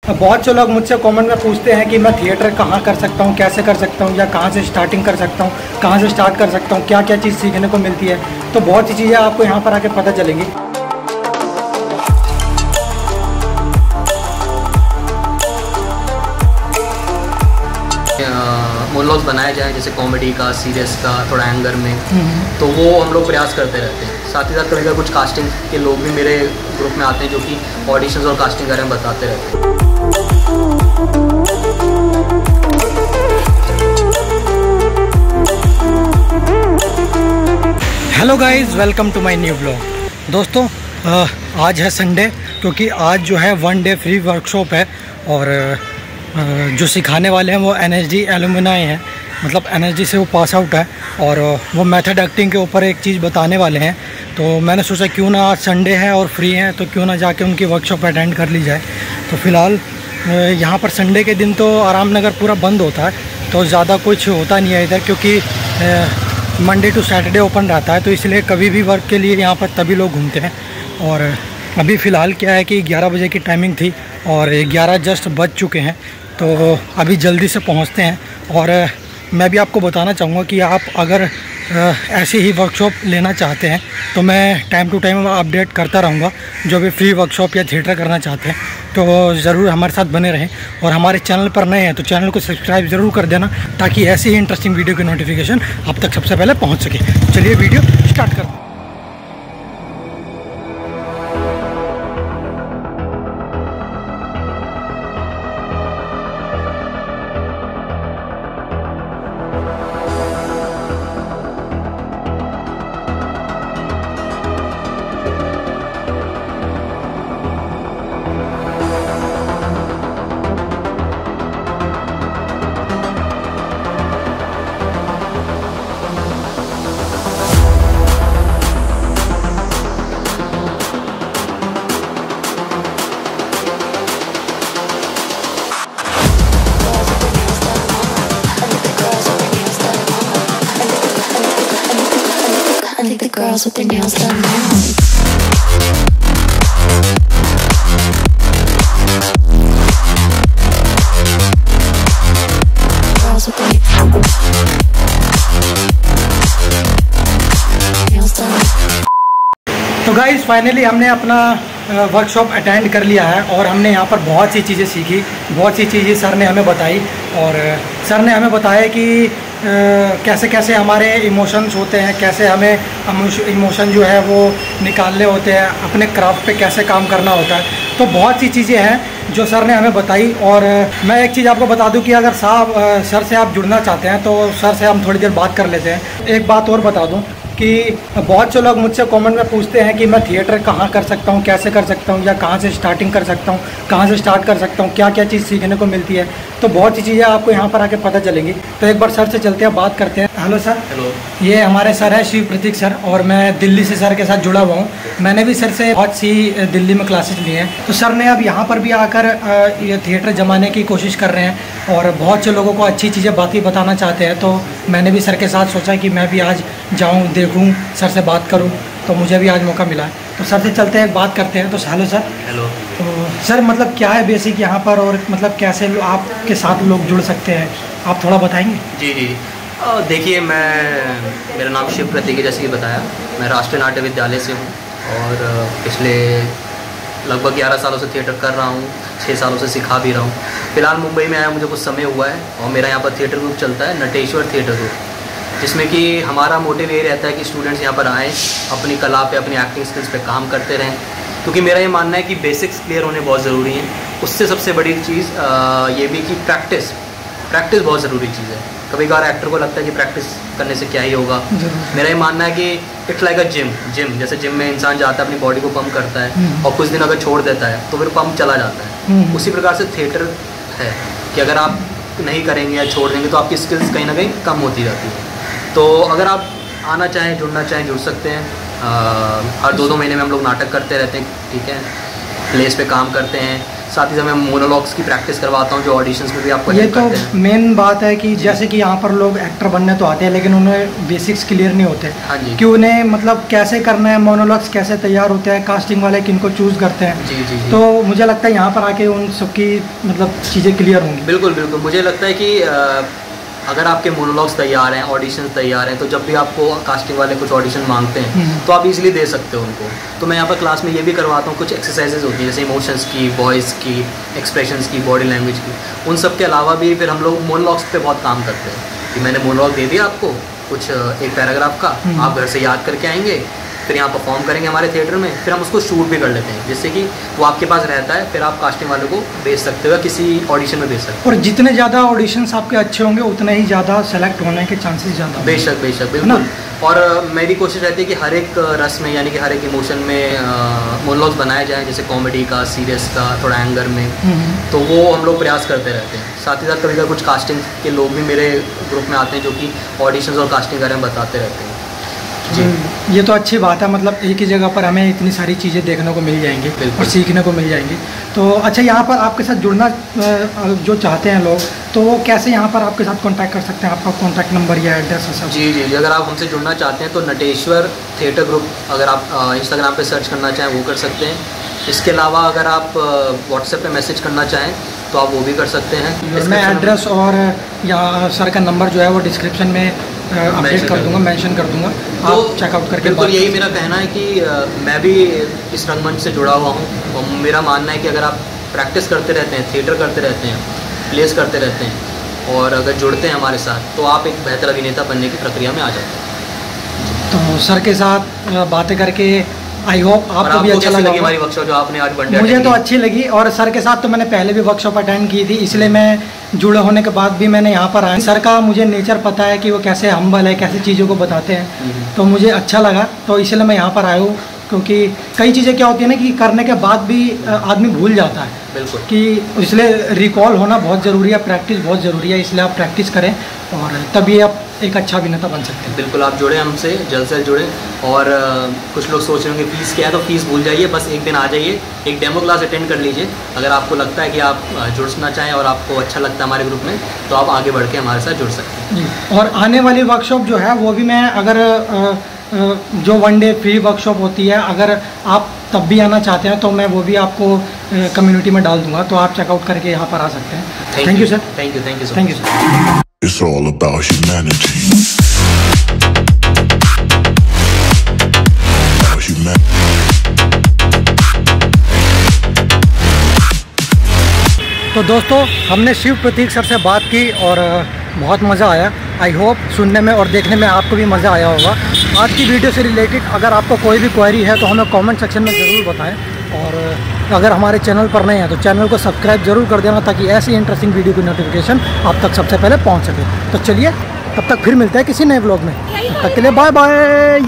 बहुत से लोग मुझसे कमेंट में पूछते हैं कि मैं थिएटर कहाँ कर सकता हूँ, कैसे कर सकता हूँ, या कहाँ से स्टार्टिंग कर सकता हूँ, कहाँ से स्टार्ट कर सकता हूँ, क्या क्या चीज़ सीखने को मिलती है। तो बहुत सी चीज़ें आपको यहाँ पर आके पता चलेंगी। मोनोलॉग्स बनाए जाएँ, जैसे कॉमेडी का, सीरियस का, थोड़ा एंगर में, तो वो हम लोग प्रयास करते रहते हैं। साथ ही साथ कभी कभी कुछ कास्टिंग के लोग भी मेरे ग्रुप में आते हैं जो कि ऑडिशंस और कास्टिंग के बारे में बताते रहते हैं। Hello guys, welcome to my new blog. दोस्तों आज है संडे, क्योंकि आज जो है 1 डे फ्री वर्कशॉप है और जो सिखाने वाले हैं वो NSD एलुमनाई हैं, मतलब NSD से वो पास आउट है और वो मेथड एक्टिंग के ऊपर एक चीज़ बताने वाले हैं। तो मैंने सोचा क्यों ना, आज संडे है और फ्री हैं तो क्यों ना जाके उनकी वर्कशॉप अटेंड कर ली जाए। तो फ़िलहाल यहाँ पर संडे के दिन तो आराम नगर पूरा बंद होता है, तो ज़्यादा कुछ होता नहीं है इधर, क्योंकि मंडे टू सैटरडे ओपन रहता है, तो इसलिए कभी भी वर्क के लिए यहाँ पर तभी लोग घूमते हैं। और अभी फ़िलहाल क्या है कि 11 बजे की टाइमिंग थी और 11 जस्ट बज चुके हैं, तो अभी जल्दी से पहुँचते हैं। और मैं भी आपको बताना चाहूँगा कि आप अगर ऐसी ही वर्कशॉप लेना चाहते हैं तो मैं टाइम टू टाइम अपडेट करता रहूँगा। जो भी फ्री वर्कशॉप या थिएटर करना चाहते हैं तो ज़रूर हमारे साथ बने रहें, और हमारे चैनल पर नए हैं तो चैनल को सब्सक्राइब ज़रूर कर देना, ताकि ऐसी ही इंटरेस्टिंग वीडियो की नोटिफिकेशन आप तक सबसे पहले पहुँच सके। चलिए वीडियो स्टार्ट करते हैं। Girls with their nails done now. Girls with their nails done. तो गाइस फाइनली हमने अपना वर्कशॉप अटेंड कर लिया है और हमने यहाँ पर बहुत सी चीज़ें सीखी, बहुत सी चीज़ें सर ने हमें बताई। और सर ने हमें बताया कि कैसे कैसे हमारे इमोशंस होते हैं, कैसे हमें इमोशन जो है वो निकालने होते हैं, अपने क्राफ्ट पे कैसे काम करना होता है। तो बहुत सी चीज़ें हैं जो सर ने हमें बताई। और मैं एक चीज़ आपको बता दूं कि अगर सर से आप जुड़ना चाहते हैं तो सर से हम थोड़ी देर बात कर लेते हैं। एक बात और बता दूं कि बहुत से लोग मुझसे कमेंट में पूछते हैं कि मैं थिएटर कहाँ कर सकता हूँ, कैसे कर सकता हूँ, या कहाँ से स्टार्टिंग कर सकता हूँ, कहाँ से स्टार्ट कर सकता हूँ, क्या क्या चीज़ सीखने को मिलती है। तो बहुत सी चीज़ें आपको यहाँ पर आके पता चलेंगी। तो एक बार सर से चलते हैं, बात करते हैं। Hello sir. हेलो। ये हमारे सर है शिव प्रतीक सर, और मैं दिल्ली से सर के साथ जुड़ा हुआ हूँ। मैंने भी सर से बहुत सी दिल्ली में क्लासेस ली हैं। तो सर ने अब यहाँ पर भी आकर ये थिएटर जमाने की कोशिश कर रहे हैं और बहुत से लोगों को अच्छी चीज़ें बातें बताना चाहते हैं। तो मैंने भी सर के साथ सोचा कि मैं भी आज जाऊँ, देखूँ, सर से बात करूँ, तो मुझे भी आज मौका मिला है। तो सर से चलते हैं, बात करते हैं। तो हेलो सर। हेलो। तो सर मतलब क्या है बेसिक यहाँ पर, और मतलब कैसे आपके साथ लोग जुड़ सकते हैं, आप थोड़ा बताएंगे? जी जी, देखिए मेरा नाम शिव प्रतीक है, जैसे कि बताया। मैं राष्ट्रीय नाट्य विद्यालय से हूँ और पिछले लगभग 11 सालों से थिएटर कर रहा हूँ, 6 सालों से सिखा भी रहा हूँ। फिलहाल मुंबई में आया मुझे कुछ समय हुआ है और मेरा यहाँ पर थिएटर ग्रुप चलता है, नटेश्वर थिएटर ग्रुप, जिसमें कि हमारा मोटिव ये रहता है कि स्टूडेंट्स यहाँ पर आएँ, अपनी कला पे, अपनी एक्टिंग स्किल्स पे काम करते रहें। क्योंकि मेरा ये मानना है कि बेसिक्स क्लियर होने बहुत ज़रूरी हैं। उससे सबसे बड़ी चीज़ ये भी कि प्रैक्टिस बहुत ज़रूरी चीज़ है। कभी कभार एक्टर को लगता है कि प्रैक्टिस करने से क्या ही होगा। मेरा ये मानना है कि इट्स लाइक अ जिम, जैसे जिम में इंसान जाता है, अपनी बॉडी को पम्प करता है और कुछ दिन अगर छोड़ देता है तो फिर पम्प चला जाता है। उसी प्रकार से थिएटर है कि अगर आप नहीं करेंगे या छोड़ देंगे तो आपकी स्किल्स कहीं ना कहीं कम होती जाती है। तो अगर आप आना चाहें, जुड़ना चाहें, जुड़ सकते हैं। हर 2-2 महीने में हम लोग नाटक करते रहते हैं, ठीक है, प्लेस पे काम करते हैं। साथ ही साथ मैं मोनोलॉग्स की प्रैक्टिस करवाता हूँ जो ऑडिशंस में भी आपको ये हेल्प तो करते हैं। मेन बात है कि जैसे कि यहाँ पर लोग एक्टर बनने तो आते हैं लेकिन उन्हें बेसिक्स क्लियर नहीं होते। हाँ जी। कि उन्हें मतलब कैसे करना है, मोनोलॉग्स कैसे तैयार होते हैं, कास्टिंग वाले किनको चूज़ करते हैं। जी जी जी। तो मुझे लगता है यहाँ पर आके उन सबकी मतलब चीज़ें क्लियर होंगी। बिल्कुल बिल्कुल, मुझे लगता है कि अगर आपके मोनोलॉग्स तैयार हैं, ऑडिशंस तैयार हैं, तो जब भी आपको कास्टिंग वाले कुछ ऑडिशन मांगते हैं तो आप इजीली दे सकते हो उनको। तो मैं यहाँ पर क्लास में ये भी करवाता हूँ, कुछ एक्सरसाइजेज होती हैं जैसे इमोशंस की, वॉइस की, एक्सप्रेशंस की, बॉडी लैंग्वेज की। उन सब के अलावा भी फिर हम लोग मोनोलॉग्स पे बहुत काम करते हैं कि मैंने मोनोलॉग दे दिया आपको कुछ एक पैराग्राफ का, आप घर से याद करके आएंगे, फिर यहाँ परफॉर्म करेंगे हमारे थिएटर में, फिर हम उसको शूट भी कर लेते हैं जिससे कि वो आपके पास रहता है, फिर आप कास्टिंग वालों को भेज सकते हो या किसी ऑडिशन में भेज सकते हो। और जितने ज़्यादा ऑडिशंस आपके अच्छे होंगे उतने ही ज़्यादा सेलेक्ट होने के चांसेस ज़्यादा। बेशक बेशक, बिल्कुल। और मेरी कोशिश रहती है कि हर एक रस में यानी कि हर एक इमोशन में मोनोलॉग्स बनाए जाएँ, जैसे कॉमेडी का, सीरियस का, थोड़ा एंगर में, तो वो हम लोग प्रयास करते रहते हैं। साथ ही साथ कभी कभी कुछ कास्टिंग के लोग भी मेरे ग्रुप में आते हैं जो कि ऑडिशंस और कास्टिंग के बारे में बताते रहते हैं। जी, ये तो अच्छी बात है, मतलब एक ही जगह पर हमें इतनी सारी चीज़ें देखने को मिल जाएंगी और सीखने को मिल जाएंगी। तो अच्छा, यहाँ पर आपके साथ जुड़ना जो चाहते हैं लोग, तो वो कैसे यहाँ पर आपके साथ कांटेक्ट कर सकते हैं? आपका कांटेक्ट नंबर या एड्रेस सब? जी जी, अगर आप हमसे जुड़ना चाहते हैं तो नटेश्वर थिएटर ग्रुप अगर आप इंस्टाग्राम पे सर्च करना चाहें वो कर सकते हैं। इसके अलावा अगर आप व्हाट्सएप पे मैसेज करना चाहें तो आप वो भी कर सकते हैं। मैं एड्रेस और या सर का नंबर जो है वो डिस्क्रिप्शन में अपडेट कर दूंगा, मेंशन कर दूंगा, तो आप चेकआउट करके। बिल्कुल यही मेरा कहना है कि मैं भी इस रंगमंच से जुड़ा हुआ हूँ और मेरा मानना है कि अगर आप प्रैक्टिस करते रहते हैं, थिएटर करते रहते हैं, प्लेस करते रहते हैं और अगर जुड़ते हैं हमारे साथ तो आप एक बेहतर अभिनेता बनने की प्रक्रिया में आ जाते हैं। तो सर के साथ बातें करके आई होप आपको भी अच्छा लगा। हमारी वर्कशॉप जो आपने आज वनडे मुझे तो अच्छी लगी और सर के साथ तो मैंने पहले भी वर्कशॉप अटेंड की थी, इसलिए मैं जुड़े होने के बाद भी मैंने यहाँ पर आया। सर का मुझे नेचर पता है कि वो कैसे हम्बल है, कैसे चीज़ों को बताते हैं, तो मुझे अच्छा लगा, तो इसलिए मैं यहाँ पर आया हूँ। क्योंकि कई चीज़ें क्या होती है ना कि करने के बाद भी आदमी भूल जाता है, बिल्कुल, कि इसलिए रिकॉल होना बहुत ज़रूरी है, प्रैक्टिस बहुत ज़रूरी है, इसलिए आप प्रैक्टिस करें और तभी आप एक अच्छा अभिनेता बन सकते हैं। बिल्कुल, आप जुड़े हमसे, जल्द से जुड़ें। और कुछ लोग सोच रहे होंगे फीस क्या है, तो फीस भूल जाइए, बस एक दिन आ जाइए, एक डेमो क्लास अटेंड कर लीजिए। अगर आपको लगता है कि आप जुड़ना चाहें और आपको अच्छा लगता है हमारे ग्रुप में, तो आप आगे बढ़ के हमारे साथ जुड़ सकते हैं जी। और आने वाली वर्कशॉप जो है वो भी मैं अगर जो वन डे फ्री वर्कशॉप होती है, अगर आप तब भी आना चाहते हैं तो मैं वो भी आपको कम्युनिटी में डाल दूंगा, तो आप चेकआउट करके यहाँ पर आ सकते हैं। Thank you sir. Thank you sir. Thank you sir. It's all about humanity. About humanity. तो दोस्तों, हमने शिव प्रतीक सर से बात की और बहुत मज़ा आया। आई होप सुनने में और देखने में आपको भी मज़ा आया होगा। आज की वीडियो से रिलेटेड अगर आपको कोई भी क्वेरी है तो हमें कमेंट सेक्शन में ज़रूर बताएं और अगर हमारे चैनल पर नए हैं तो चैनल को सब्सक्राइब जरूर कर देना ताकि ऐसी इंटरेस्टिंग वीडियो की नोटिफिकेशन आप तक सबसे पहले पहुंच सके। तो चलिए, तब तक फिर मिलते हैं किसी नए व्लॉग में। तब तक के लिए बाय बाय।